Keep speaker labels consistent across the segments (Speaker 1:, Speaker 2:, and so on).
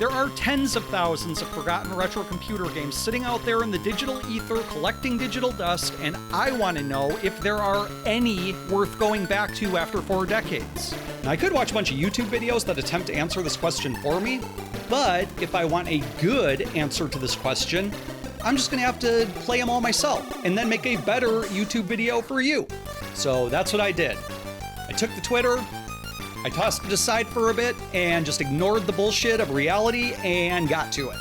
Speaker 1: There are tens of thousands of forgotten retro computer games sitting out there in the digital ether collecting digital dust, and I want to know if there are any worth going back to after 4 decades. Now, I could watch a bunch of YouTube videos that attempt to answer this question for me, but if I want a good answer to this question, I'm just gonna have to play them all myself and then make a better YouTube video for you. So that's what I did. I took the Twitter, I tossed it aside for a bit and just ignored the bullshit of reality and got to it.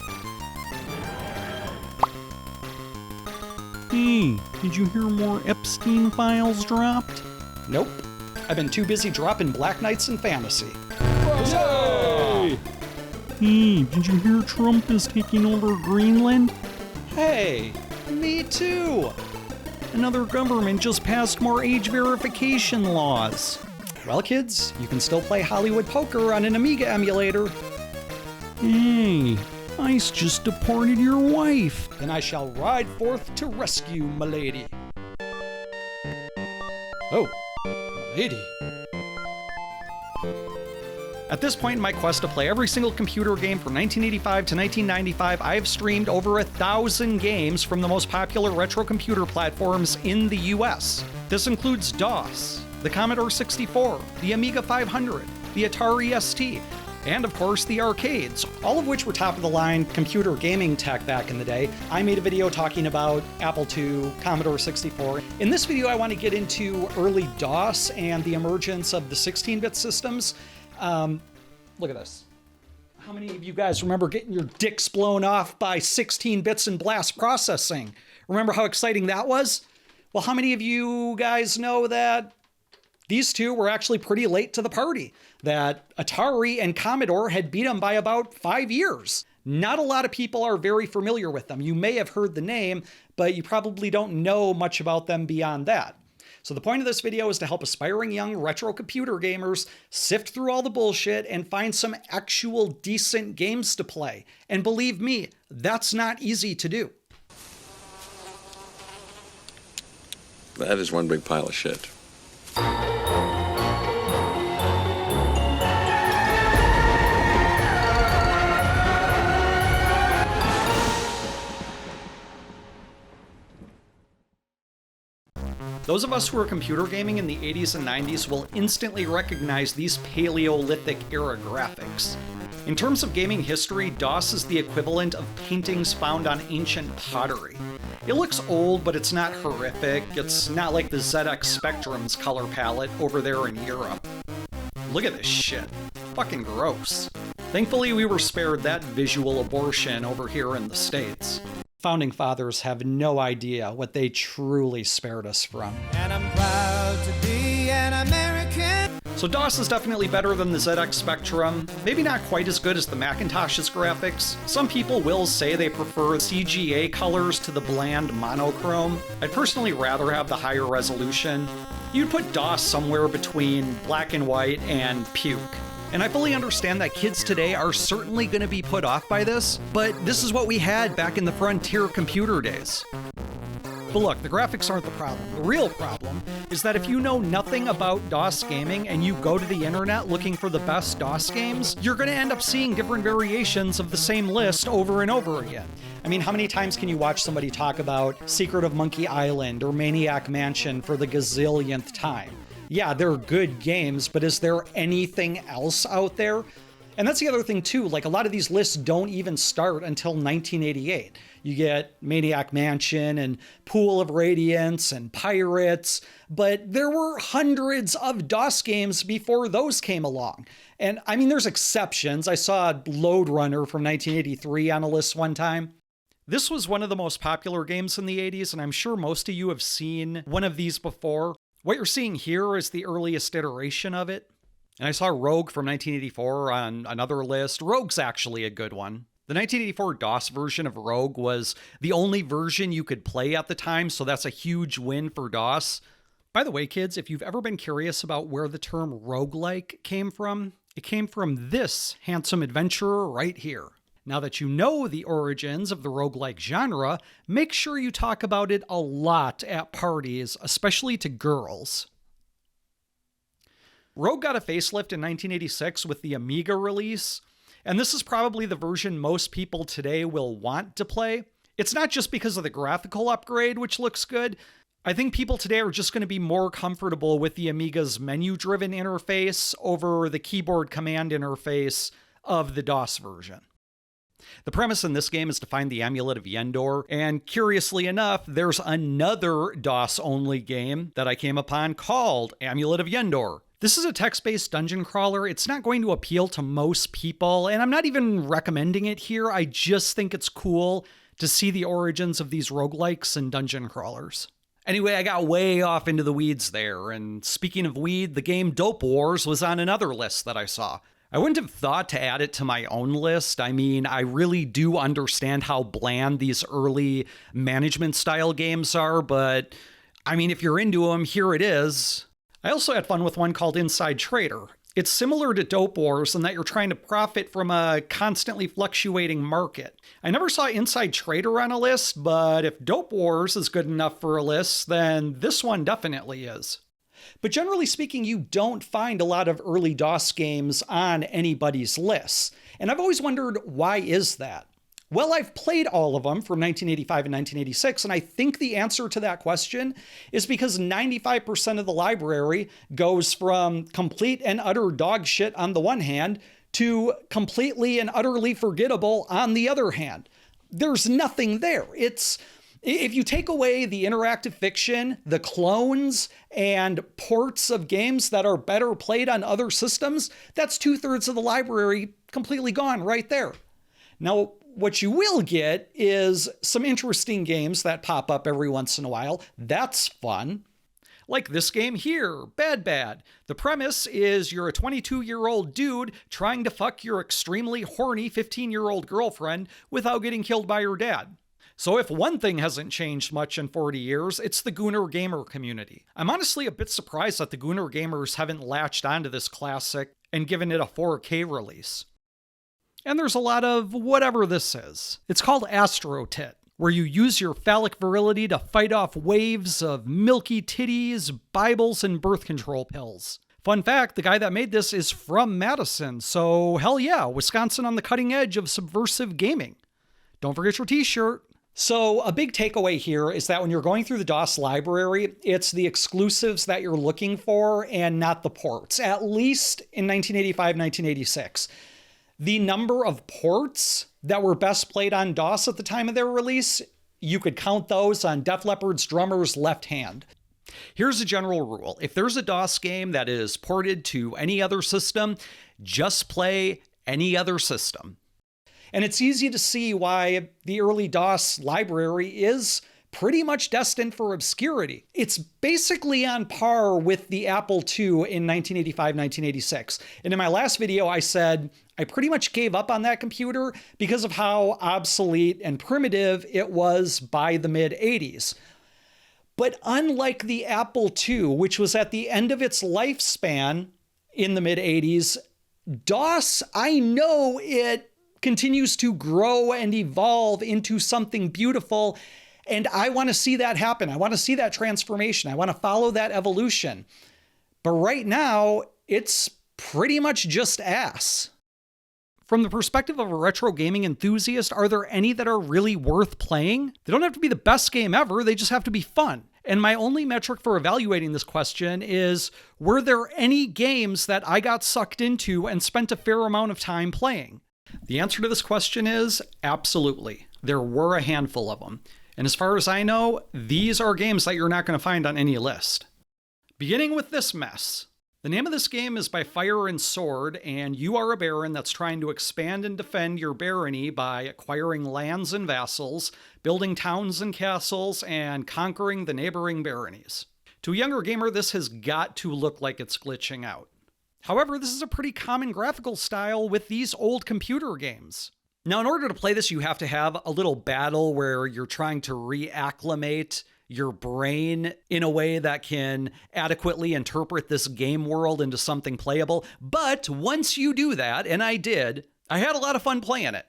Speaker 2: Hey, did you hear more Epstein files dropped?
Speaker 1: Nope. I've been too busy dropping Black Knights in fantasy.
Speaker 2: Yay! Hey, did you hear Trump is taking over Greenland?
Speaker 1: Hey, me too.
Speaker 2: Another government just passed more age verification laws.
Speaker 1: Well, kids, you can still play Hollywood poker on an Amiga emulator.
Speaker 2: Hey, ICE just deported your wife.
Speaker 1: Then I shall ride forth to rescue milady. Oh, milady. At this point in my quest to play every single computer game from 1985 to 1995, I have streamed over 1,000 games from the most popular retro computer platforms in the US. This includes DOS, the Commodore 64, the Amiga 500, the Atari ST, and of course the arcades, all of which were top-of-the-line computer gaming tech back in the day. I made a video talking about Apple II, Commodore 64. In this video, I want to get into early DOS and the emergence of the 16-bit systems. Look at this. How many of you guys remember getting your dicks blown off by 16 bits and blast processing? Remember how exciting that was? Well, how many of you guys know that these two were actually pretty late to the party? That Atari and Commodore had beat them by about 5 years. Not a lot of people are very familiar with them. You may have heard the name, but you probably don't know much about them beyond that. So the point of this video is to help aspiring young retro computer gamers sift through all the bullshit and find some actual decent games to play. And believe me, that's not easy to do.
Speaker 3: That is one big pile of shit.
Speaker 1: Those of us who are computer gaming in the 80s and 90s will instantly recognize these Paleolithic era graphics. In terms of gaming history, DOS is the equivalent of paintings found on ancient pottery. It looks old, but it's not horrific. It's not like the ZX Spectrum's color palette over there in Europe. Look at this shit. Fucking gross. Thankfully, we were spared that visual abortion over here in the States. Founding fathers have no idea what they truly spared us from.
Speaker 4: And I'm proud to be an American.
Speaker 1: So DOS is definitely better than the ZX Spectrum, maybe not quite as good as the Macintosh's graphics. Some people will say they prefer CGA colors to the bland monochrome. I'd personally rather have the higher resolution. You'd put DOS somewhere between black and white and puke. And I fully understand that kids today are certainly going to be put off by this, but this is what we had back in the frontier computer days. But look, the graphics aren't the problem. The real problem is that if you know nothing about DOS gaming and you go to the internet looking for the best DOS games, you're going to end up seeing different variations of the same list over and over again. I mean, how many times can you watch somebody talk about Secret of Monkey Island or Maniac Mansion for the gazillionth time? Yeah, they're good games, but is there anything else out there? And that's the other thing too, like a lot of these lists don't even start until 1988. You get Maniac Mansion and Pool of Radiance and Pirates, but there were hundreds of DOS games before those came along. And I mean, there's exceptions. I saw Lode Runner from 1983 on a list one time. This was one of the most popular games in the 80s, and I'm sure most of you have seen one of these before. What you're seeing here is the earliest iteration of it. And I saw Rogue from 1984 on another list. Rogue's actually a good one. The 1984 DOS version of Rogue was the only version you could play at the time, so that's a huge win for DOS. By the way, kids, if you've ever been curious about where the term roguelike came from, it came from this handsome adventurer right here. Now that you know the origins of the roguelike genre, make sure you talk about it a lot at parties, especially to girls. Rogue got a facelift in 1986 with the Amiga release. And this is probably the version most people today will want to play. It's not just because of the graphical upgrade, which looks good. I think people today are just going to be more comfortable with the Amiga's menu-driven interface over the keyboard command interface of the DOS version. The premise in this game is to find the Amulet of Yendor, and curiously enough, there's another DOS-only game that I came upon called Amulet of Yendor. This is a text-based dungeon crawler. It's not going to appeal to most people, and I'm not even recommending it here. I just think it's cool to see the origins of these roguelikes and dungeon crawlers. Anyway, I got way off into the weeds there, and speaking of weed, the game Dope Wars was on another list that I saw. I wouldn't have thought to add it to my own list. I mean, I really do understand how bland these early management-style games are, but I mean, if you're into them, here it is. I also had fun with one called Inside Trader. It's similar to Dope Wars in that you're trying to profit from a constantly fluctuating market. I never saw Inside Trader on a list, but if Dope Wars is good enough for a list, then this one definitely is. But generally speaking, you don't find a lot of early DOS games on anybody's lists. And I've always wondered, why is that? Well, I've played all of them from 1985 and 1986, and I think the answer to that question is because 95% of the library goes from complete and utter dog shit on the one hand to completely and utterly forgettable on the other hand. There's nothing there. If you take away the interactive fiction, the clones, and ports of games that are better played on other systems, that's 2/3 of the library completely gone right there. Now, what you will get is some interesting games that pop up every once in a while. That's fun. Like this game here, Bad Bad. The premise is you're a 22-year-old dude trying to fuck your extremely horny 15-year-old girlfriend without getting killed by your dad. So if one thing hasn't changed much in 40 years, it's the Gooner gamer community. I'm honestly a bit surprised that the Gooner gamers haven't latched onto this classic and given it a 4K release. And there's a lot of whatever this is. It's called Astro Tit, where you use your phallic virility to fight off waves of milky titties, Bibles, and birth control pills. Fun fact, the guy that made this is from Madison, so hell yeah, Wisconsin on the cutting edge of subversive gaming. Don't forget your t-shirt. So a big takeaway here is that when you're going through the DOS library, it's the exclusives that you're looking for and not the ports, at least in 1985, 1986. The number of ports that were best played on DOS at the time of their release, you could count those on Def Leppard's drummer's left hand. Here's a general rule. If there's a DOS game that is ported to any other system, just play any other system. And it's easy to see why the early DOS library is pretty much destined for obscurity. It's basically on par with the Apple II in 1985, 1986. And in my last video, I said I pretty much gave up on that computer because of how obsolete and primitive it was by the mid-80s. But unlike the Apple II, which was at the end of its lifespan in the mid-80s, DOS, I know it continues to grow and evolve into something beautiful. And I want to see that happen. I want to see that transformation. I want to follow that evolution. But right now, it's pretty much just ass. From the perspective of a retro gaming enthusiast, are there any that are really worth playing? They don't have to be the best game ever, they just have to be fun. And my only metric for evaluating this question is, were there any games that I got sucked into and spent a fair amount of time playing? The answer to this question is absolutely. There were a handful of them. And as far as I know, these are games that you're not going to find on any list. Beginning with this mess. The name of this game is By Fire and Sword, and you are a baron that's trying to expand and defend your barony by acquiring lands and vassals, building towns and castles, and conquering the neighboring baronies. To a younger gamer, this has got to look like it's glitching out. However, this is a pretty common graphical style with these old computer games. Now, in order to play this, you have to have a little battle where you're trying to reacclimate your brain in a way that can adequately interpret this game world into something playable. But once you do that, and I did, I had a lot of fun playing it.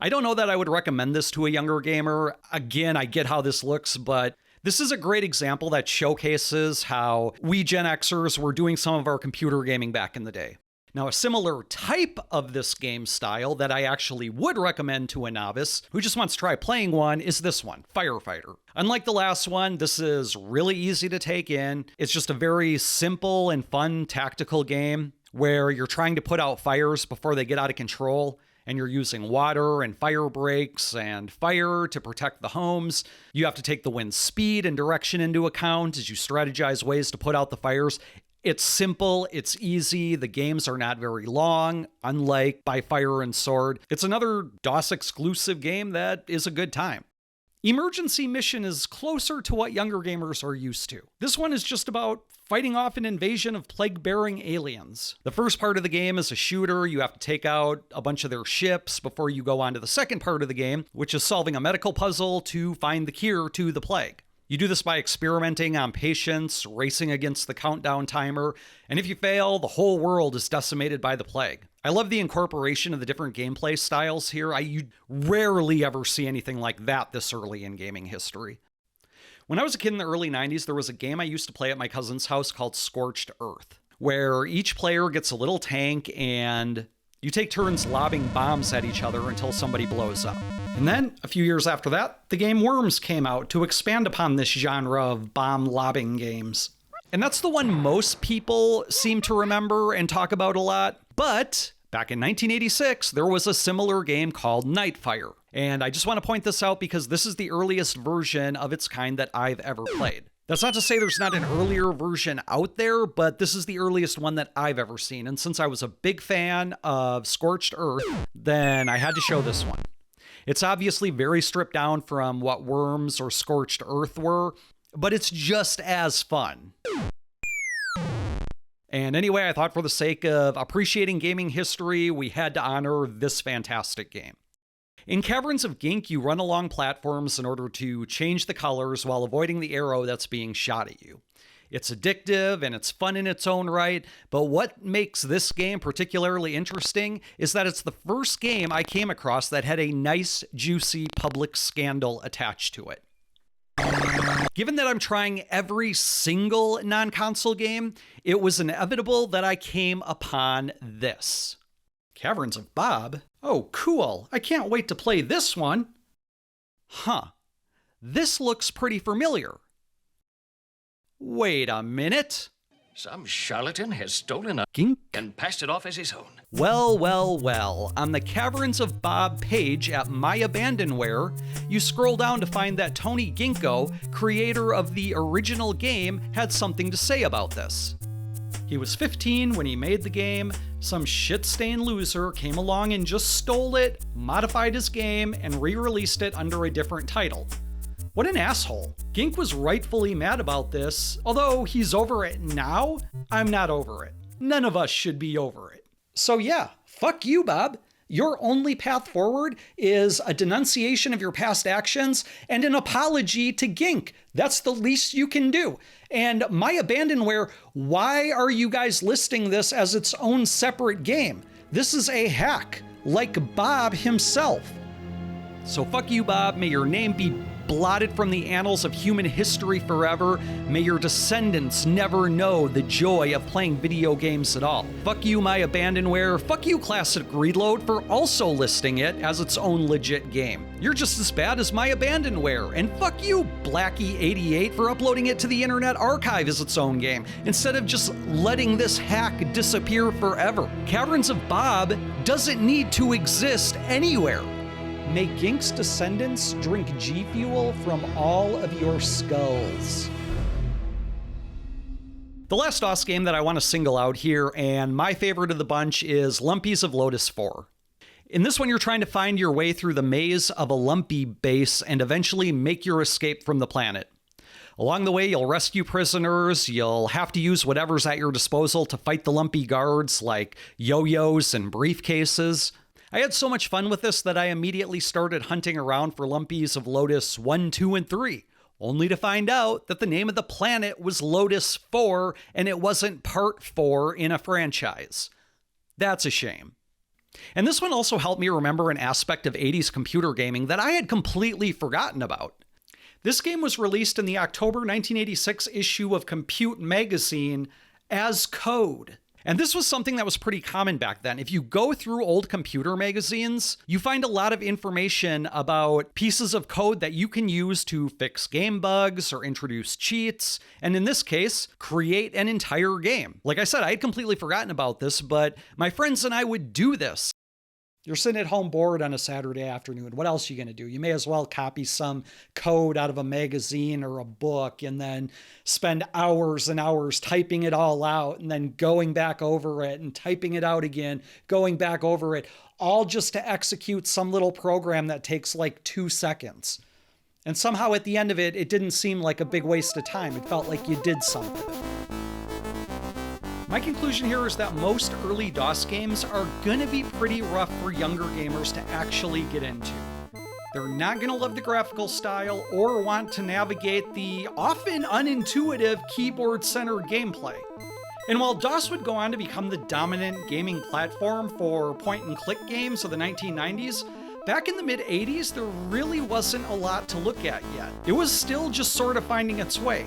Speaker 1: I don't know that I would recommend this to a younger gamer. Again, I get how this looks, but this is a great example that showcases how we Gen Xers were doing some of our computer gaming back in the day. Now, a similar type of this game style that I actually would recommend to a novice who just wants to try playing one is this one, Firefighter. Unlike the last one, this is really easy to take in. It's just a very simple and fun tactical game where you're trying to put out fires before they get out of control, and you're using water and fire breaks and fire to protect the homes. You have to take the wind's speed and direction into account as you strategize ways to put out the fires. It's simple, it's easy, the games are not very long, unlike By Fire and Sword. It's another DOS exclusive game that is a good time. Emergency Mission is closer to what younger gamers are used to. This one is just about fighting off an invasion of plague-bearing aliens. The first part of the game is a shooter. You have to take out a bunch of their ships before you go on to the second part of the game, which is solving a medical puzzle to find the cure to the plague. You do this by experimenting on patients, racing against the countdown timer, and if you fail, the whole world is decimated by the plague. I love the incorporation of the different gameplay styles here. You rarely ever see anything like that this early in gaming history. When I was a kid in the early 90s, there was a game I used to play at my cousin's house called Scorched Earth, where each player gets a little tank and you take turns lobbing bombs at each other until somebody blows up. And then, a few years after that, the game Worms came out to expand upon this genre of bomb lobbing games. And that's the one most people seem to remember and talk about a lot. But back in 1986, there was a similar game called Nightfire. And I just want to point this out because this is the earliest version of its kind that I've ever played. That's not to say there's not an earlier version out there, but this is the earliest one that I've ever seen. And since I was a big fan of Scorched Earth, then I had to show this one. It's obviously very stripped down from what Worms or Scorched Earth were, but it's just as fun. And anyway, I thought for the sake of appreciating gaming history, we had to honor this fantastic game. In Caverns of Gink, you run along platforms in order to change the colors while avoiding the arrow that's being shot at you. It's addictive and it's fun in its own right, but what makes this game particularly interesting is that it's the first game I came across that had a nice, juicy public scandal attached to it. Given that I'm trying every single non-console game, it was inevitable that I came upon this. Caverns of Bob? Oh, cool. I can't wait to play this one. Huh. This looks pretty familiar. Wait a minute.
Speaker 5: Some charlatan has stolen a
Speaker 1: Gink?
Speaker 5: and passed it off as his own.
Speaker 1: Well, well, well. On the Caverns of Bob page at My Abandonware, you scroll down to find that Tony Ginkgo, creator of the original game, had something to say about this. He was 15 when he made the game. Some shit-stained loser came along and just stole it, modified his game, and re-released it under a different title. What an asshole. Gink was rightfully mad about this. Although he's over it now, I'm not over it. None of us should be over it. So yeah, fuck you, Bob. Your only path forward is a denunciation of your past actions and an apology to Gink. That's the least you can do. And My Abandonware, why are you guys listing this as its own separate game? This is a hack, like Bob himself. So fuck you, Bob. May your name be blotted from the annals of human history forever. May your descendants never know the joy of playing video games at all. Fuck you, My Abandonware. Fuck you, Classic Reload, for also listing it as its own legit game. You're just as bad as My Abandonware. And fuck you, Blackie88, for uploading it to the Internet Archive as its own game, instead of just letting this hack disappear forever. Caverns of Bob doesn't need to exist anywhere. May Gink's descendants drink G Fuel from all of your skulls. The last DOS game that I want to single out here, and my favorite of the bunch, is Lumpies of Lotus 4. In this one, you're trying to find your way through the maze of a Lumpy base and eventually make your escape from the planet. Along the way, you'll rescue prisoners, you'll have to use whatever's at your disposal to fight the Lumpy guards, like yo-yos and briefcases. I had so much fun with this that I immediately started hunting around for Lumpies of Lotus 1, 2, and 3, only to find out that the name of the planet was Lotus 4 and it wasn't part 4 in a franchise. That's a shame. And this one also helped me remember an aspect of 80s computer gaming that I had completely forgotten about. This game was released in the October 1986 issue of Compute magazine as code. And this was something that was pretty common back then. If you go through old computer magazines, you find a lot of information about pieces of code that you can use to fix game bugs or introduce cheats, and in this case, create an entire game. Like I said, I had completely forgotten about this, but my friends and I would do this. You're sitting at home bored on a Saturday afternoon. What else are you going to do? You may as well copy some code out of a magazine or a book and then spend hours and hours typing it all out and then going back over it and typing it out again, going back over it, all just to execute some little program that takes like 2 seconds. And somehow at the end of it, it didn't seem like a big waste of time. It felt like you did something. My conclusion here is that most early DOS games are gonna be pretty rough for younger gamers to actually get into. They're not gonna love the graphical style or want to navigate the often unintuitive keyboard-centered gameplay. And while DOS would go on to become the dominant gaming platform for point-and-click games of the 1990s, back in the mid-80s, there really wasn't a lot to look at yet. It was still just sort of finding its way.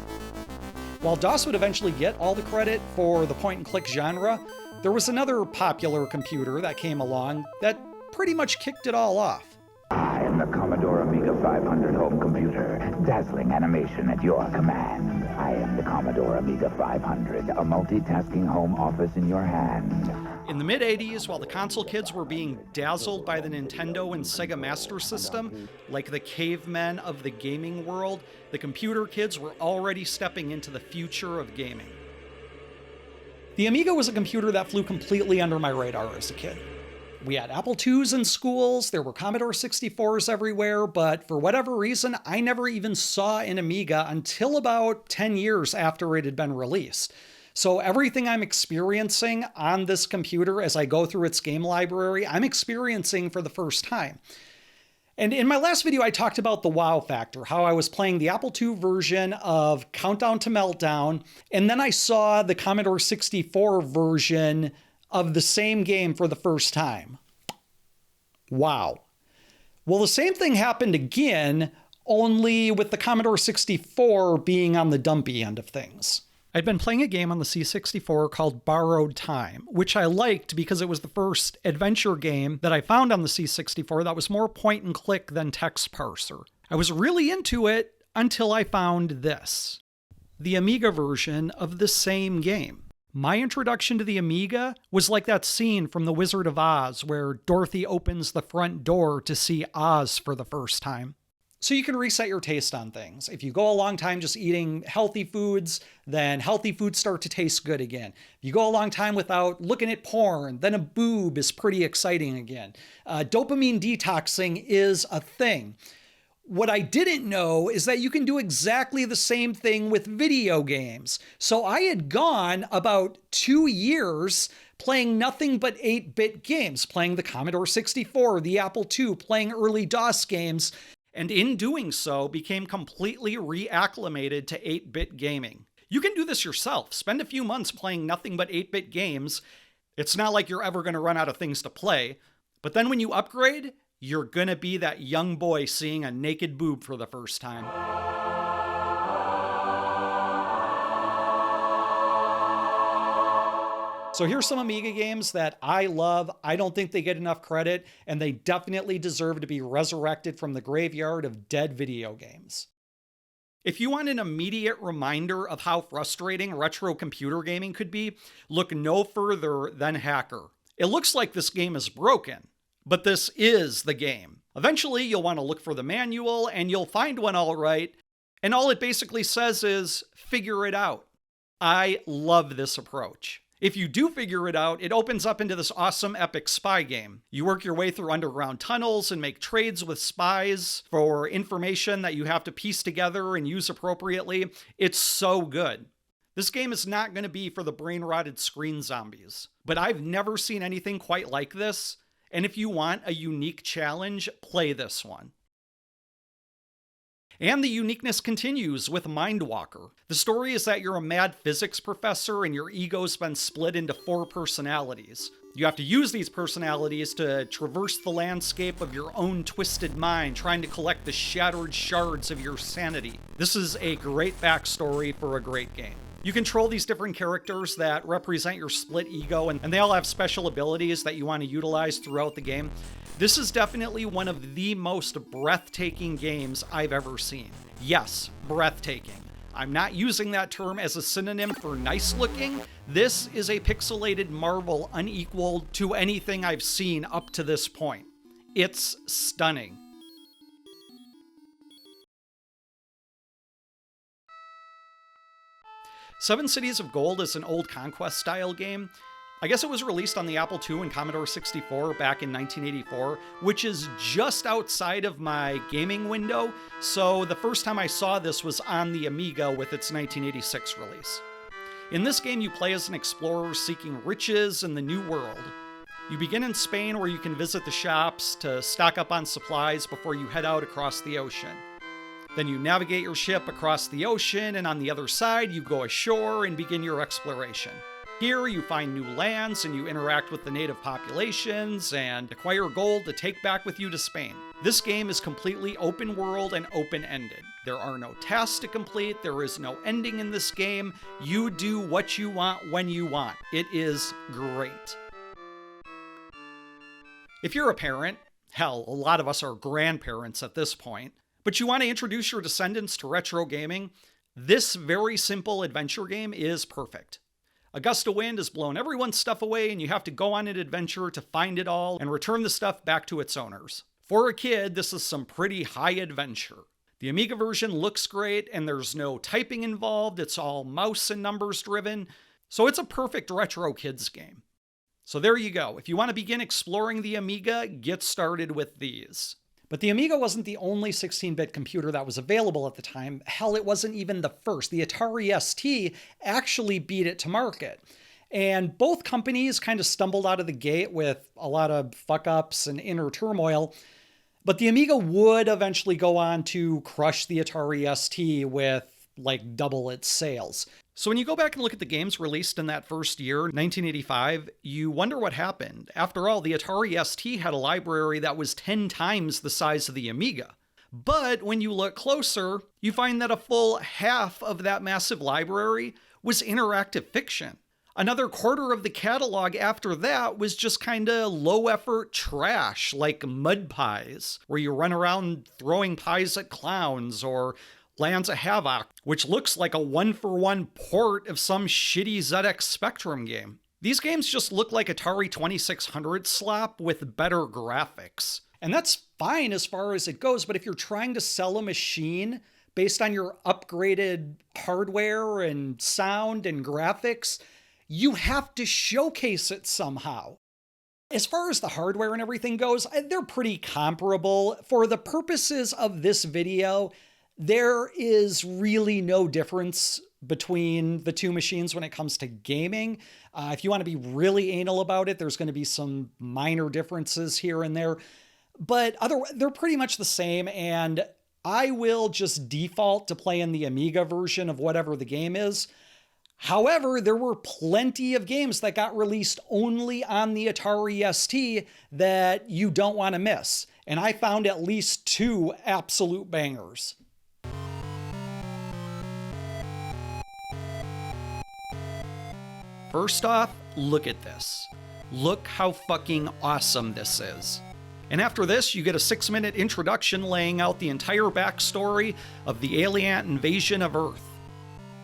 Speaker 1: While DOS would eventually get all the credit for the point-and-click genre, there was another popular computer that came along that pretty much kicked it all off.
Speaker 6: I am the Commodore Amiga 500 home computer. Dazzling animation at your command. I am the Commodore Amiga 500, a multitasking home office in your hand.
Speaker 1: In the mid-80s, while the console kids were being dazzled by the Nintendo and Sega Master System, like the cavemen of the gaming world, the computer kids were already stepping into the future of gaming. The Amiga was a computer that flew completely under my radar as a kid. We had Apple IIs in schools, there were Commodore 64s everywhere, but for whatever reason, I never even saw an Amiga until about 10 years after it had been released. So everything I'm experiencing on this computer as I go through its game library, I'm experiencing for the first time. And in my last video, I talked about the wow factor, how I was playing the Apple II version of Countdown to Meltdown, and then I saw the Commodore 64 version of the same game for the first time. Wow. Well, the same thing happened again, only with the Commodore 64 being on the dumpy end of things. I'd been playing a game on the C64 called Borrowed Time, which I liked because it was the first adventure game that I found on the C64 that was more point and click than text parser. I was really into it until I found this, the Amiga version of the same game. My introduction to the Amiga was like that scene from The Wizard of Oz where Dorothy opens the front door to see Oz for the first time. So you can reset your taste on things. If you go a long time just eating healthy foods, then healthy foods start to taste good again. If you go a long time without looking at porn, then a boob is pretty exciting again. Dopamine detoxing is a thing. What I didn't know is that you can do exactly the same thing with video games. So I had gone about 2 years playing nothing but 8-bit games, playing the Commodore 64, the Apple II, playing early DOS games, and in doing so, became completely reacclimated to 8-bit gaming. You can do this yourself. Spend a few months playing nothing but 8-bit games. It's not like you're ever going to run out of things to play. But then when you upgrade, you're going to be that young boy seeing a naked boob for the first time. So here's some Amiga games that I love. I don't think they get enough credit, and they definitely deserve to be resurrected from the graveyard of dead video games. If you want an immediate reminder of how frustrating retro computer gaming could be, look no further than Hacker. It looks like this game is broken, but this is the game. Eventually, you'll want to look for the manual, and you'll find one all right, and all it basically says is, figure it out. I love this approach. If you do figure it out, it opens up into this awesome epic spy game. You work your way through underground tunnels and make trades with spies for information that you have to piece together and use appropriately. It's so good. This game is not going to be for the brain-rotted screen zombies, but I've never seen anything quite like this, and if you want a unique challenge, play this one. And the uniqueness continues with Mindwalker. The story is that you're a mad physics professor and your ego's been split into 4 personalities. You have to use these personalities to traverse the landscape of your own twisted mind, trying to collect the shattered shards of your sanity. This is a great backstory for a great game. You control these different characters that represent your split ego, and they all have special abilities that you want to utilize throughout the game. This is definitely one of the most breathtaking games I've ever seen. Yes, breathtaking. I'm not using that term as a synonym for nice looking. This is a pixelated marvel unequaled to anything I've seen up to this point. It's stunning. Seven Cities of Gold is an old Conquest-style game. I guess it was released on the Apple II and Commodore 64 back in 1984, which is just outside of my gaming window, so the first time I saw this was on the Amiga with its 1986 release. In this game, you play as an explorer seeking riches in the New World. You begin in Spain, where you can visit the shops to stock up on supplies before you head out across the ocean. Then you navigate your ship across the ocean, and on the other side, you go ashore and begin your exploration. Here, you find new lands, and you interact with the native populations, and acquire gold to take back with you to Spain. This game is completely open world and open-ended. There are no tasks to complete, there is no ending in this game. You do what you want when you want. It is great. If you're a parent, hell, a lot of us are grandparents at this point, but you want to introduce your descendants to retro gaming, this very simple adventure game is perfect. A gust of wind has blown everyone's stuff away, and you have to go on an adventure to find it all and return the stuff back to its owners. For a kid, this is some pretty high adventure. The Amiga version looks great, and there's no typing involved, it's all mouse and numbers driven, so it's a perfect retro kids game. So there you go. If you want to begin exploring the Amiga, get started with these. But the Amiga wasn't the only 16-bit computer that was available at the time. Hell, it wasn't even the first. The Atari ST actually beat it to market. And both companies kind of stumbled out of the gate with a lot of fuck-ups and inner turmoil. But the Amiga would eventually go on to crush the Atari ST with like double its sales. So when you go back and look at the games released in that first year, 1985, you wonder what happened. After all, the Atari ST had a library that was 10 times the size of the Amiga. But when you look closer, you find that a full half of that massive library was interactive fiction. Another quarter of the catalog after that was just kinda low-effort trash, like Mud Pies, where you run around throwing pies at clowns, or Lands of Havoc, which looks like a one-for-one port of some shitty ZX Spectrum game. These games just look like Atari 2600 slop with better graphics. And that's fine as far as it goes, but if you're trying to sell a machine based on your upgraded hardware and sound and graphics, you have to showcase it somehow. As far as the hardware and everything goes, they're pretty comparable. For the purposes of this video, there is really no difference between the two machines when it comes to gaming. If you want to be really anal about it, there's going to be some minor differences here and there, but they're pretty much the same, and I will just default to playing the Amiga version of whatever the game is. However, there were plenty of games that got released only on the Atari ST that you don't want to miss, and I found at least 2 absolute bangers. First off, look at this. Look how fucking awesome this is. And after this, you get a 6-minute introduction laying out the entire backstory of the alien invasion of Earth.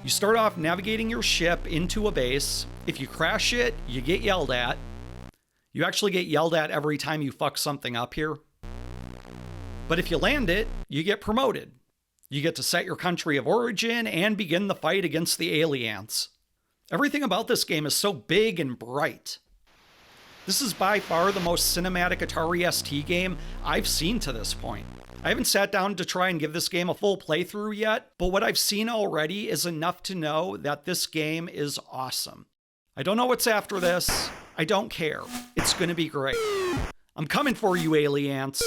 Speaker 1: You start off navigating your ship into a base. If you crash it, you get yelled at. You actually get yelled at every time you fuck something up here. But if you land it, you get promoted. You get to set your country of origin and begin the fight against the aliens. Everything about this game is so big and bright. This is by far the most cinematic Atari ST game I've seen to this point. I haven't sat down to try and give this game a full playthrough yet, but what I've seen already is enough to know that this game is awesome. I don't know what's after this. I don't care. It's gonna be great. I'm coming for you, aliens.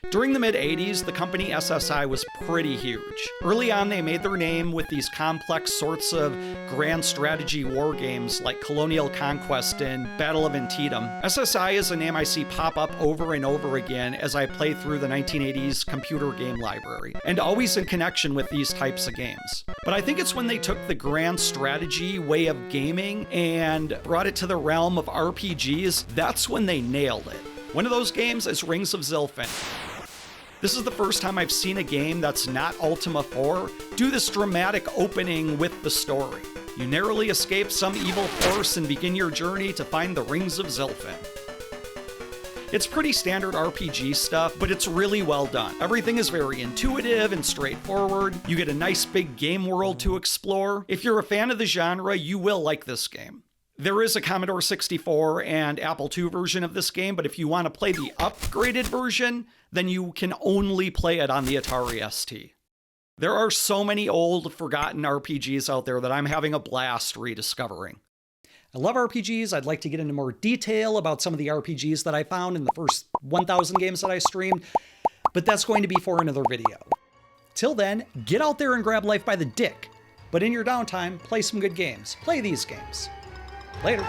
Speaker 1: During the mid-80s, the company SSI was pretty huge. Early on, they made their name with these complex sorts of grand strategy war games like Colonial Conquest and Battle of Antietam. SSI is a name I see pop up over and over again as I play through the 1980s computer game library, and always in connection with these types of games. But I think it's when they took the grand strategy way of gaming and brought it to the realm of RPGs, that's when they nailed it. One of those games is Rings of Zilfin. This is the first time I've seen a game that's not Ultima 4 do this dramatic opening with the story. You narrowly escape some evil force and begin your journey to find the Rings of Zilfin. It's pretty standard RPG stuff, but it's really well done. Everything is very intuitive and straightforward. You get a nice big game world to explore. If you're a fan of the genre, you will like this game. There is a Commodore 64 and Apple II version of this game, but if you want to play the upgraded version, then you can only play it on the Atari ST. There are so many old, forgotten RPGs out there that I'm having a blast rediscovering. I love RPGs. I'd like to get into more detail about some of the RPGs that I found in the first 1,000 games that I streamed, but that's going to be for another video. Till then, get out there and grab life by the dick. But in your downtime, play some good games. Play these games. Later.